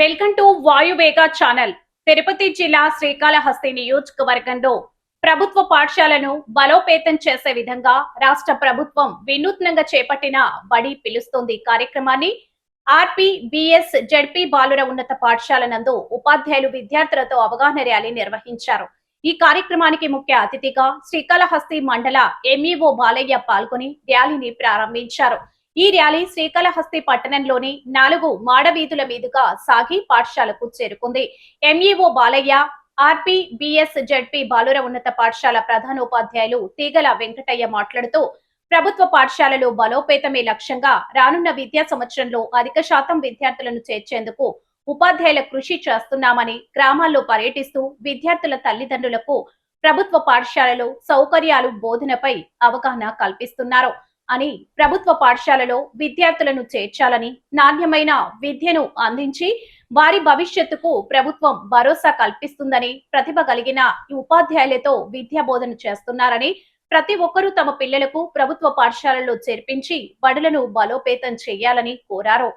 Welcome to Vayuvega channel. Tirupati జిల్లా శ్రీకాళహస్తి నియోజకవర్గంలో ప్రభుత్వ పాఠశాలను బలోపేతం చేసే విధంగా రాష్ట్ర ప్రభుత్వం వినూత్నంగా చేపట్టిన బడి పిలుస్తుంది కార్యక్రమాన్ని ఆర్పీబీఎస్ జడ్పీ బాలుర ఉన్నత పాఠశాల నందు ఉపాధ్యాయులు విద్యార్థులతో అవగాహన ర్యాలీ నిర్వహించారు. ఈ కార్యక్రమానికి ముఖ్య అతిథిగా శ్రీకాళహస్తి మండల ఎంఈఓ బాలయ్య పాల్గొని ర్యాలీని ప్రారంభించారు. ఈ ర్యాలీ శ్రీకాళహస్తి పట్టణంలోని 4 మాడవీధుల మీదుగా సాగి పాఠశాలకు చేరుకుంది. ఎంఈఓ బాలయ్య, ఆర్పీబీఎస్ జడ్పీ బాలుర ఉన్నత పాఠశాల ప్రధానోపాధ్యాయులు తీగల వెంకటయ్య మాట్లాడుతూ ప్రభుత్వ పాఠశాలలు బలోపేతమే లక్ష్యంగా రానున్న విద్యా సంవత్సరంలో అధిక శాతం విద్యార్థులను చేర్చేందుకు ఉపాధ్యాయుల కృషి చేస్తున్నామని, గ్రామాల్లో పర్యటిస్తూ విద్యార్థుల తల్లిదండ్రులకు ప్రభుత్వ పాఠశాలలో సౌకర్యాలు, బోధనపై అవగాహన కల్పిస్తున్నారు అని, ప్రభుత్వ పాఠశాలలో విద్యార్థులను చేర్చాలని, నాణ్యమైన విద్యను అందించి వారి భవిష్యత్తుకు ప్రభుత్వం భరోసా కల్పిస్తుందని, ప్రతిభ కలిగిన ఉపాధ్యాయులతో విద్యా బోధన చేస్తున్నారని, ప్రతి ఒక్కరూ తమ పిల్లలకు ప్రభుత్వ పాఠశాలల్లో చేర్పించి బడులను బలోపేతం చేయాలని కోరారు.